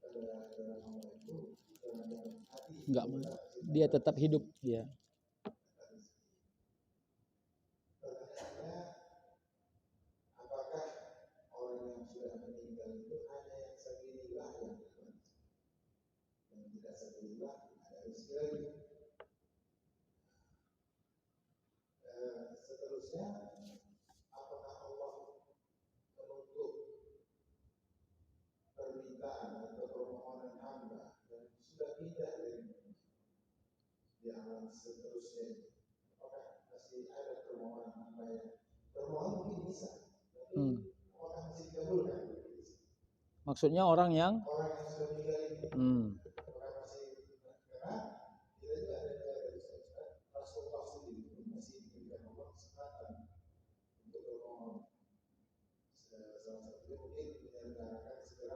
pada dalam Allah itu dalam hati Enggak, dia tetap hidup ya. Pertanyaannya, apakah orang yang sudah meninggal itu hanya yang sabilillah yang dapat? Yang tidak sabilillah ada rezeki lagi. Seterusnya, apakah Allah menutup permintaan atau permohonan hamba dan sudah pindah dari di alam seterusnya? Apakah masih ada permohonan hamba yang permohonan mungkin bisa, tapi apakah masih dikabulkan? Maksudnya orang yang sudah meninggal ini, apakah masih, karena kita juga ada dari Rasulullah sendiri masih diberikan Allah kesempatan untuk bermohon. Salah satunya mungkin segera menyelenggarakan hisab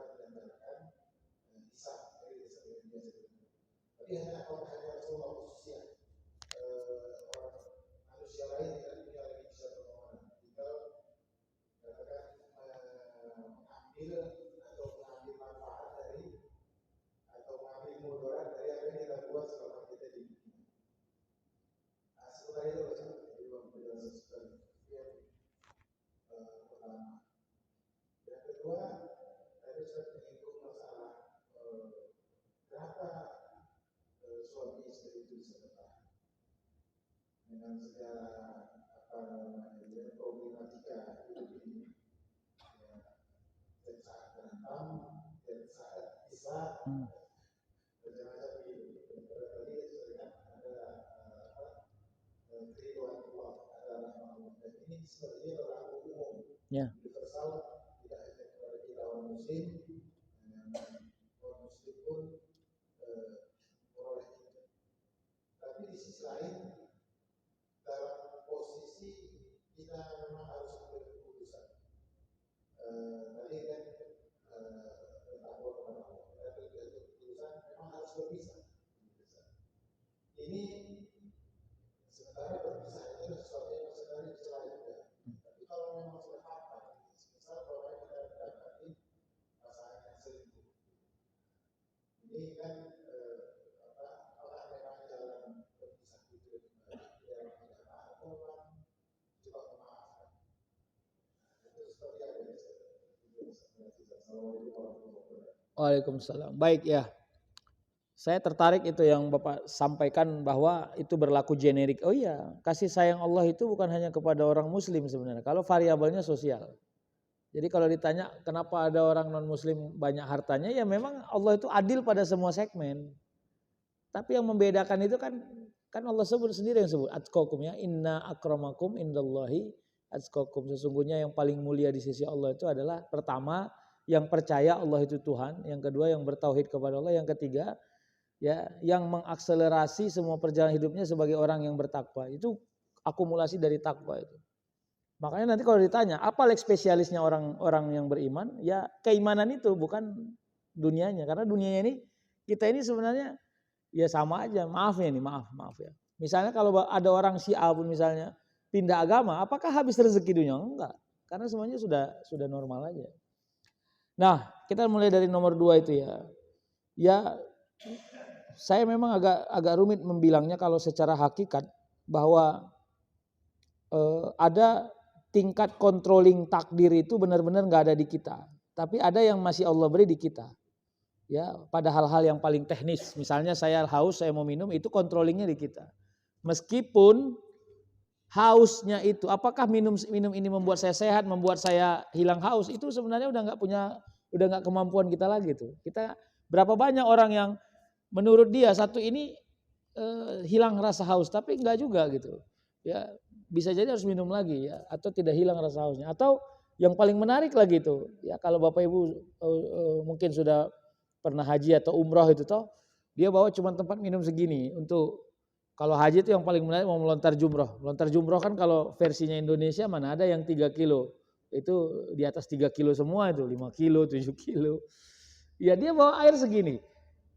dari hisab yang biasa. Tapi hanya Rasulullah khususnya orang manusia lain tidak punya lagi bisa permohonan. Tinggal katakan mengambil atau mengambil manfaat dari dengan segala problematika hidup ini, dan saat berantem, dan saat bisa macam-macam gitu. Tadi sering ada keriduan Allah, ada rahmat Allah. Dan ini sepertinya berlaku umum, universal, tidak hanya kepada kita orang Muslim, orang Muslim pun memperoleh itu. Tapi di sisi lain, dalam posisi kita memang harus ambil keputusan. Tadi kan bertakwa kepada Allah, tapi keputusan memang harus berpisah. Ini sementara berpisah itu sesuatu yang sebenarnya dicela juga. Tapi kalau memang sudah hafal, misal kalau kita mendapati pasangan yang selingkuh, ini kan apakah memang jalan berpisah itu yang tidak atau coba memaafkan. Itu seperti apa ya? Assalamualaikum warahmatullahi wabarakatuh. Waalaikumsalam. Baik ya. Saya tertarik itu yang Bapak sampaikan bahwa itu berlaku generik. Oh iya, kasih sayang Allah itu bukan hanya kepada orang Muslim sebenarnya. Kalau variabelnya sosial. Jadi kalau ditanya kenapa ada orang non Muslim banyak hartanya, ya memang Allah itu adil pada semua segmen. Tapi yang membedakan itu kan Allah sebut sendiri yang sebut atqakum ya, inna akramakum indallahi atqakum. Sesungguhnya yang paling mulia di sisi Allah itu adalah pertama yang percaya Allah itu Tuhan, yang kedua yang bertauhid kepada Allah, yang ketiga ya yang mengakselerasi semua perjalanan hidupnya sebagai orang yang bertakwa. Itu akumulasi dari takwa itu. Makanya nanti kalau ditanya apa lek spesialisnya orang yang beriman, ya keimanan itu bukan dunianya, karena dunianya ini kita ini sebenarnya ya sama aja. Maaf ya. Misalnya kalau ada orang Syiah pun misalnya pindah agama, apakah habis rezeki dunia? Enggak, karena semuanya sudah normal aja. Nah, kita mulai dari nomor 2 itu ya. Ya, saya memang agak rumit membilangnya kalau secara hakikat bahwa ada tingkat controlling takdir itu benar-benar nggak ada di kita. Tapi ada yang masih Allah beri di kita. Ya, pada hal-hal yang paling teknis. Misalnya saya haus, saya mau minum, itu controllingnya di kita. Meskipun hausnya itu, apakah minum ini membuat saya sehat, membuat saya hilang haus, itu sebenarnya udah nggak kemampuan kita lagi tuh. Kita berapa banyak orang yang menurut dia satu ini hilang rasa haus, tapi enggak juga gitu. Ya, bisa jadi harus minum lagi ya, atau tidak hilang rasa hausnya. Atau yang paling menarik lagi tuh, ya kalau Bapak Ibu mungkin sudah pernah haji atau umroh itu toh, dia bawa cuma tempat minum segini untuk kalau haji itu yang paling menarik mau melontar jumroh. Melontar jumroh kan kalau versinya Indonesia mana ada yang 3 kilo. Itu di atas 3 kilo semua itu, 5 kilo, 7 kilo. Ya dia bawa air segini.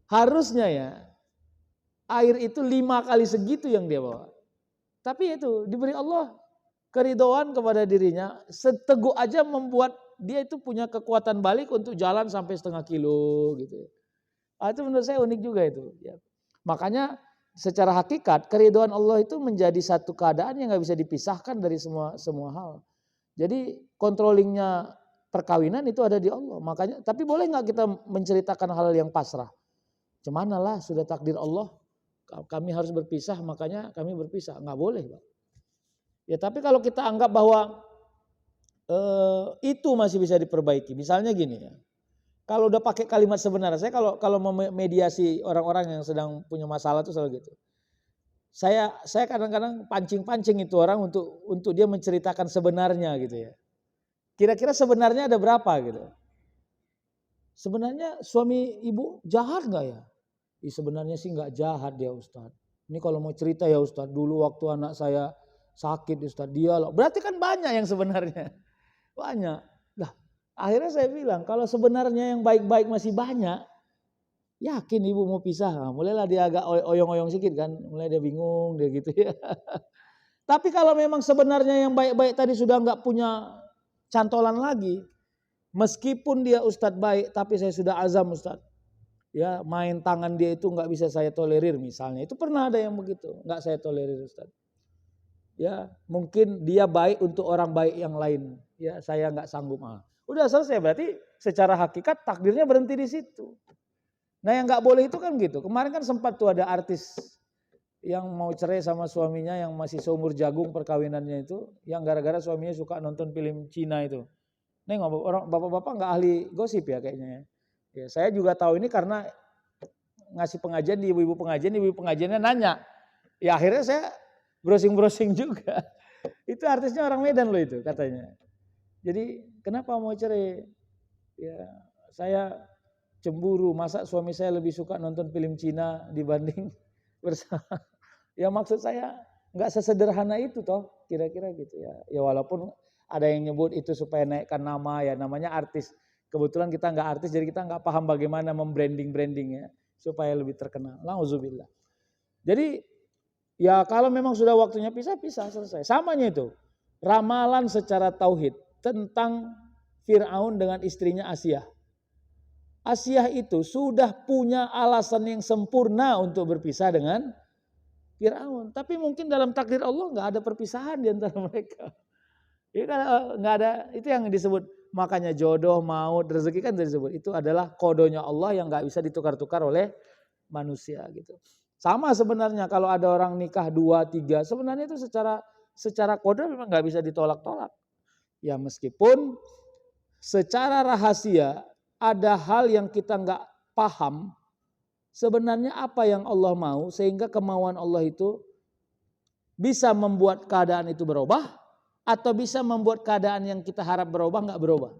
Harusnya ya air itu 5 kali segitu yang dia bawa. Tapi itu diberi Allah keridhaan kepada dirinya, seteguk aja membuat dia itu punya kekuatan balik untuk jalan sampai 1/2 kilo gitu. Itu menurut saya unik juga itu. Ya. Makanya secara hakikat keridhaan Allah itu menjadi satu keadaan yang nggak bisa dipisahkan dari semua hal. Jadi controllingnya perkawinan itu ada di Allah. Makanya, tapi boleh nggak kita menceritakan hal yang pasrah? Cemana lah sudah takdir Allah, kami harus berpisah, makanya kami berpisah. Nggak boleh, Pak. Ya tapi kalau kita anggap bahwa itu masih bisa diperbaiki, misalnya gini ya, kalau udah pakai kalimat sebenarnya, saya kalau memediasi orang-orang yang sedang punya masalah itu selalu gitu. Saya kadang-kadang pancing itu orang untuk dia menceritakan sebenarnya gitu ya. Kira-kira sebenarnya ada berapa gitu? Sebenarnya suami ibu jahat nggak ya? Sebenarnya sih nggak jahat dia Ustadz. Ini kalau mau cerita ya Ustadz, dulu waktu anak saya sakit Ustadz, dia loh. Berarti kan banyak yang sebenarnya. Banyak. Lah, akhirnya saya bilang kalau sebenarnya yang baik-baik masih banyak, yakin ibu mau pisah. Nah, mulailah dia agak oyong-oyong sedikit kan, mulai dia bingung dia gitu ya. Tapi kalau memang sebenarnya yang baik-baik tadi sudah nggak punya cantolan lagi, meskipun dia Ustadz baik, tapi saya sudah azam Ustadz. Ya, main tangan dia itu nggak bisa saya tolerir misalnya. Itu pernah ada yang begitu, nggak saya tolerir Ustadz. Ya, mungkin dia baik untuk orang baik yang lain. Ya, saya nggak sanggup. Udah selesai, berarti secara hakikat takdirnya berhenti di situ. Nah, yang nggak boleh itu kan gitu. Kemarin kan sempat tuh ada artis yang mau cerai sama suaminya yang masih seumur jagung perkawinannya itu, yang gara-gara suaminya suka nonton film Cina itu. Nengok orang bapak-bapak nggak ahli gosip ya kayaknya ya. Ya, saya juga tahu ini karena ngasih pengajian di ibu-ibu pengajiannya nanya. Ya akhirnya saya browsing-browsing juga. Itu artisnya orang Medan loh itu katanya. Jadi kenapa mau cerai? Ya saya cemburu, masa suami saya lebih suka nonton film Cina dibanding bersama. Ya maksud saya nggak sesederhana itu toh, kira-kira gitu ya. Ya walaupun ada yang nyebut itu supaya naikkan nama ya, namanya artis. Kebetulan kita nggak artis, jadi kita nggak paham bagaimana membranding-brandingnya supaya lebih terkenal. Nauzubillah. Jadi ya kalau memang sudah waktunya pisah selesai. Samanya itu ramalan secara tauhid tentang Fir'aun dengan istrinya Asiyah. Asiyah itu sudah punya alasan yang sempurna untuk berpisah dengan Fir'aun. Tapi mungkin dalam takdir Allah nggak ada perpisahan di antara mereka. Ya, nggak ada, itu yang disebut makanya jodoh, maut, rezeki kan disebut. Itu adalah kodonya Allah yang nggak bisa ditukar-tukar oleh manusia gitu. Sama sebenarnya kalau ada orang nikah 2, 3, sebenarnya itu secara kode memang nggak bisa ditolak-tolak. Ya meskipun secara rahasia ada hal yang kita nggak paham sebenarnya apa yang Allah mau sehingga kemauan Allah itu bisa membuat keadaan itu berubah atau bisa membuat keadaan yang kita harap berubah nggak berubah.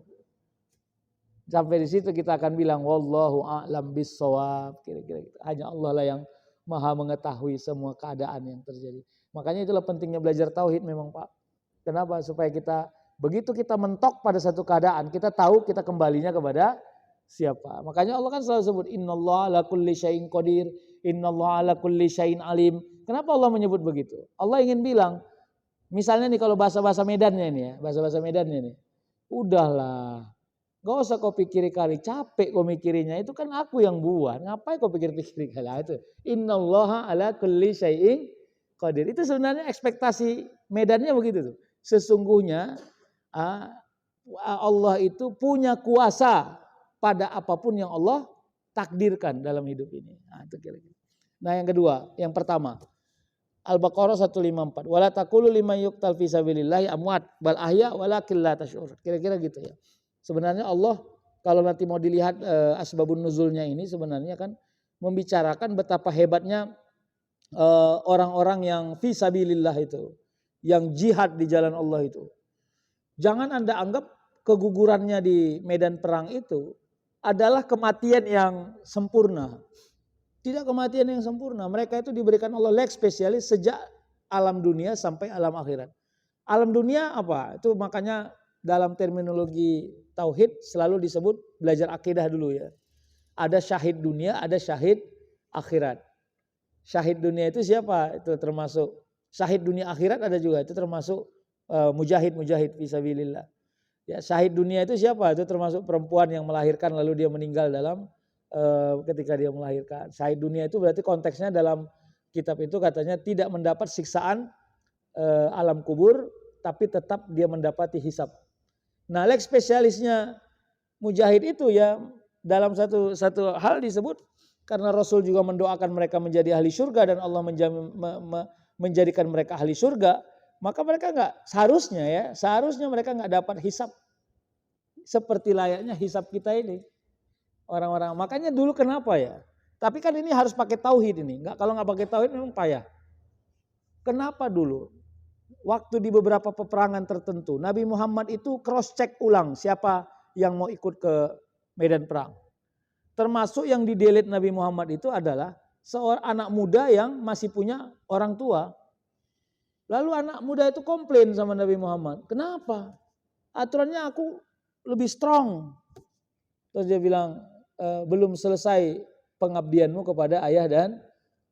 Sampai di situ kita akan bilang wallahu a'lam bissawab, kira-kira gitu. Hanya Allah lah yang maha mengetahui semua keadaan yang terjadi. Makanya itulah pentingnya belajar tauhid memang Pak. Kenapa? Supaya kita begitu kita mentok pada satu keadaan, kita tahu kita kembalinya kepada siapa. Makanya Allah kan selalu sebut innallaha ala kulli syai'in qadir, innallaha ala kulli syai'in alim. Kenapa Allah menyebut begitu? Allah ingin bilang, misalnya nih kalau bahasa-bahasa Medannya ini ya, bahasa-bahasa Medannya nih. Udahlah. Gak usah kau pikir kali, capek kau mikirinya, itu kan aku yang buat. Ngapain kau pikir-pikir kali? Itu innallaha ala kulli syai'in qadir. Itu sebenarnya ekspektasi Medannya begitu tuh. Sesungguhnya Allah itu punya kuasa pada apapun yang Allah takdirkan dalam hidup ini. Nah, itu kira-kira. Nah, yang kedua, yang pertama, Al-Baqarah 154. Wala taqulu liman yuqtal fi sabilillahi amwat bal ahya walakin la tash'ur. Kira-kira gitu ya. Sebenarnya Allah kalau nanti mau dilihat asbabun nuzulnya ini sebenarnya kan membicarakan betapa hebatnya orang-orang yang fi sabilillah itu, yang jihad di jalan Allah itu. Jangan Anda anggap kegugurannya di medan perang itu adalah kematian yang sempurna. Tidak kematian yang sempurna. Mereka itu diberikan Allah leg spesialis sejak alam dunia sampai alam akhirat. Alam dunia apa? Itu makanya dalam terminologi tauhid selalu disebut belajar akidah dulu ya. Ada syahid dunia, ada syahid akhirat. Syahid dunia itu siapa? Itu termasuk syahid dunia akhirat ada juga, itu termasuk mujahid fisabilillah. Ya, syahid dunia itu siapa? Itu termasuk perempuan yang melahirkan lalu dia meninggal dalam ketika dia melahirkan. Syahid dunia itu berarti konteksnya dalam kitab itu katanya tidak mendapat siksaan alam kubur, tapi tetap dia mendapati hisab. Nah, leg spesialisnya mujahid itu ya dalam satu hal disebut karena Rasul juga mendoakan mereka menjadi ahli surga dan Allah menjadikan mereka ahli surga, maka mereka seharusnya mereka nggak dapat hisab seperti layaknya hisab kita ini orang-orang. Makanya dulu kenapa ya? Tapi kan ini harus pakai tauhid ini. Kalau nggak pakai tauhid memang payah. Kenapa dulu? Waktu di beberapa peperangan tertentu, Nabi Muhammad itu cross check ulang siapa yang mau ikut ke medan perang. Termasuk yang di-delete Nabi Muhammad itu adalah seorang anak muda yang masih punya orang tua. Lalu anak muda itu komplain sama Nabi Muhammad. Kenapa? Aturannya aku lebih strong. Terus dia bilang, belum selesai pengabdianmu kepada ayah dan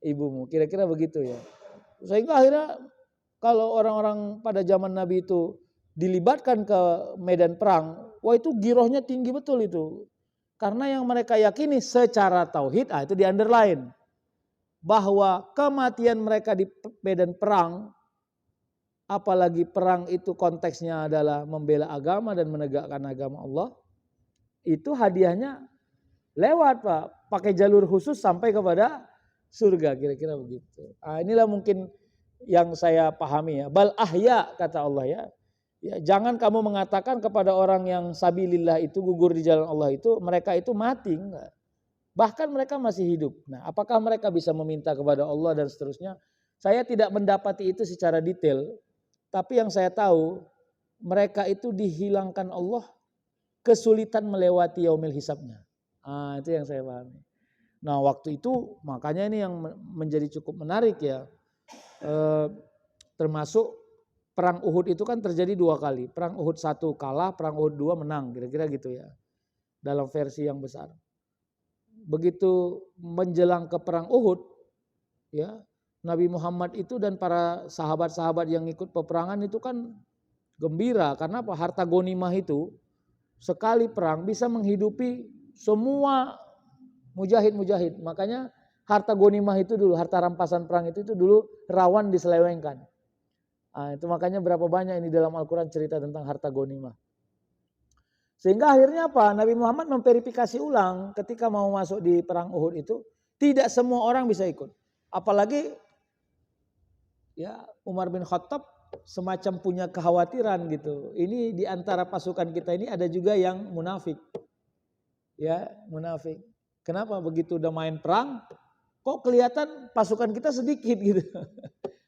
ibumu. Kira-kira begitu ya. Sehingga akhirnya kalau orang-orang pada zaman Nabi itu dilibatkan ke medan perang, wah itu girohnya tinggi betul itu. Karena yang mereka yakini secara tauhid, itu di underline. Bahwa kematian mereka di medan perang, apalagi perang itu konteksnya adalah membela agama dan menegakkan agama Allah, itu hadiahnya lewat Pak, pakai jalur khusus sampai kepada surga, kira-kira begitu. Inilah mungkin yang saya pahami ya. Bal ahya kata Allah ya. Ya, jangan kamu mengatakan kepada orang yang sabilillah itu gugur di jalan Allah itu mereka itu mati, enggak. Bahkan mereka masih hidup. Nah, apakah mereka bisa meminta kepada Allah dan seterusnya? Saya tidak mendapati itu secara detail, tapi yang saya tahu mereka itu dihilangkan Allah kesulitan melewati yaumil hisabnya. Itu yang saya pahami. Nah, waktu itu makanya ini yang menjadi cukup menarik ya. Termasuk perang Uhud itu kan terjadi 2 kali. Perang Uhud 1 kalah, perang Uhud 2 menang, kira-kira gitu ya. Dalam versi yang besar. Begitu menjelang ke perang Uhud, ya, Nabi Muhammad itu dan para sahabat-sahabat yang ikut peperangan itu kan gembira karena apa? Harta ghanimah itu sekali perang bisa menghidupi semua mujahid-mujahid. Makanya harta ghanimah itu dulu, harta rampasan perang itu dulu rawan diselewengkan. Itu makanya berapa banyak ini dalam Al-Quran cerita tentang harta ghanimah. Sehingga akhirnya apa? Nabi Muhammad memverifikasi ulang ketika mau masuk di perang Uhud itu tidak semua orang bisa ikut. Apalagi ya Umar bin Khattab semacam punya kekhawatiran gitu. Ini di antara pasukan kita ini ada juga yang munafik. Ya, munafik. Kenapa begitu udah main perang kok kelihatan pasukan kita sedikit gitu.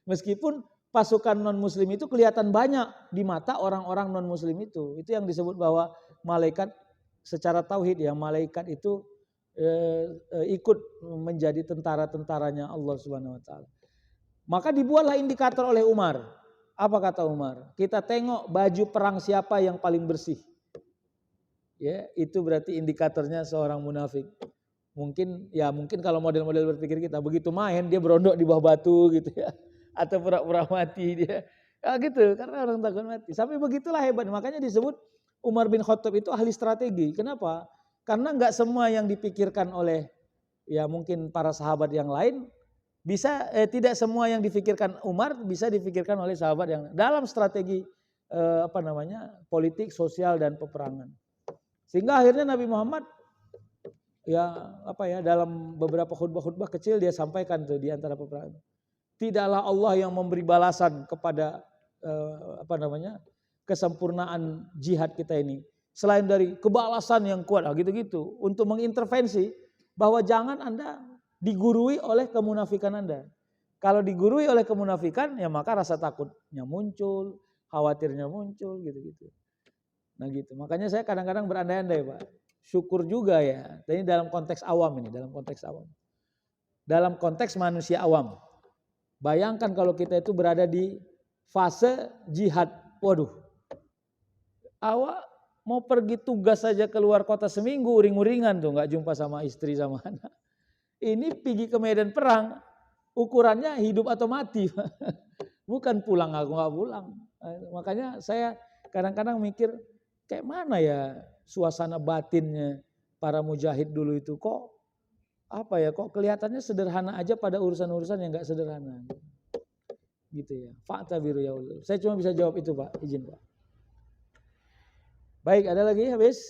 Meskipun pasukan non-muslim itu kelihatan banyak di mata orang-orang non-muslim itu. Itu yang disebut bahwa malaikat secara tauhid ya, malaikat itu ikut menjadi tentara-tentaranya Allah Subhanahu wa taala. Maka dibuatlah indikator oleh Umar. Apa kata Umar? Kita tengok baju perang siapa yang paling bersih. Ya, itu berarti indikatornya seorang munafik. Mungkin kalau model-model berpikir kita begitu main dia berondok di bawah batu gitu ya. Atau pura-pura mati dia. Gitu, karena orang takut mati. Sampai begitulah hebat. Makanya disebut Umar bin Khattab itu ahli strategi. Kenapa? Karena enggak semua yang dipikirkan oleh ya mungkin para sahabat yang lain bisa tidak semua yang dipikirkan Umar bisa dipikirkan oleh sahabat yang dalam strategi politik, sosial dan peperangan. Sehingga akhirnya Nabi Muhammad dalam beberapa khutbah-khutbah kecil dia sampaikan tuh di antara peperangan. Tidaklah Allah yang memberi balasan kepada kesempurnaan jihad kita ini selain dari kebalasan yang kuat gitu-gitu untuk mengintervensi bahwa jangan Anda digurui oleh kemunafikan Anda. Kalau digurui oleh kemunafikan ya maka rasa takutnya muncul, khawatirnya muncul gitu-gitu. Nah gitu. Makanya saya kadang-kadang berandai-andai, Pak. Syukur juga ya. Ini dalam konteks awam ini, dalam konteks awam. Dalam konteks manusia awam. Bayangkan kalau kita itu berada di fase jihad. Waduh. Awak mau pergi tugas saja keluar kota seminggu uring-uringan tuh, nggak jumpa sama istri sama anak. Ini pergi ke medan perang, ukurannya hidup atau mati. Bukan pulang, aku nggak pulang. Makanya saya kadang-kadang mikir kayak mana ya suasana batinnya para mujahid dulu itu kok kelihatannya sederhana aja pada urusan-urusan yang nggak sederhana. Gitu ya. Fa'tabiru ya Allah. Saya cuma bisa jawab itu, Pak. Izin, Pak. Baik, ada lagi habis?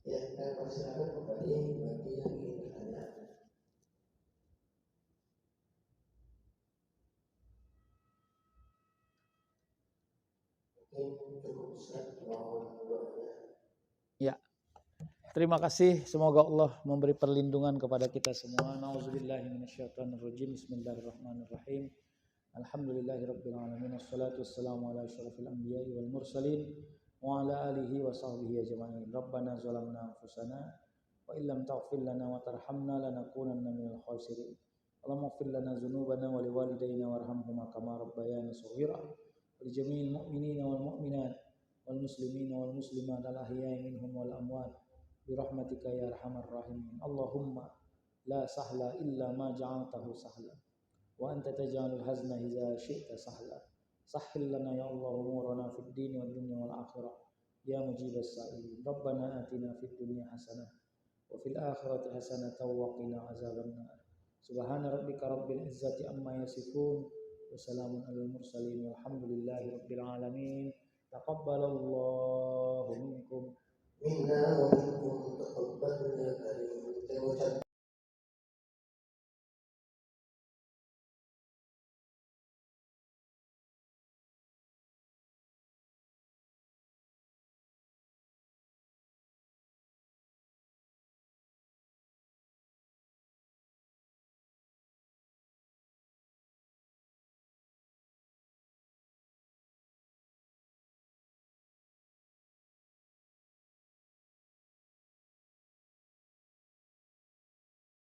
Ya, kita persilakan kembali bagi yang ingin bertanya. Mungkin cukup Ustaz mohon doanya. Ya. Terima kasih, semoga Allah memberi perlindungan kepada kita semua. Nauzubillahi minasyaitonirrajim. Bismillahirrahmanirrahim. Alhamdulillahirabbil alamin. Wassalatu wassalamu ala asyrofil anbiya'i wal mursalin wa ala alihi wa sahbihi ajma'in. Rabbana zalamna anfusana wa illam taghfir lana wa tarhamna lanakunanna minal khasirin. Allahumma ighfir lana dzunubana wa liwalidayna warhamhuma kama rabbayana shaghira. Wa li jami'il mu'minina wal mu'minat wal muslimina wal muslimat al ahya'i minhum wal amwat. Birahmatika ya arhamar rahimin. Allahumma la sahla illa ma ja'altahu sahla wa anta taj'alul hazna idza syi'ta sahla. Sahhil lana ya Allah umurana fid din wad dunya wal akhirah ya mujibas sa'ilin. Rabbana atina fid dunya hasanah wa fil akhirati hasanah wa qina azabannar. Subhana rabbika rabbil izzati amma yasifun wa salamun alal mursalin walhamdulillahi rabbil alamin. Taqabbalallahu minkum minna wa minkum taqabbal ya karim.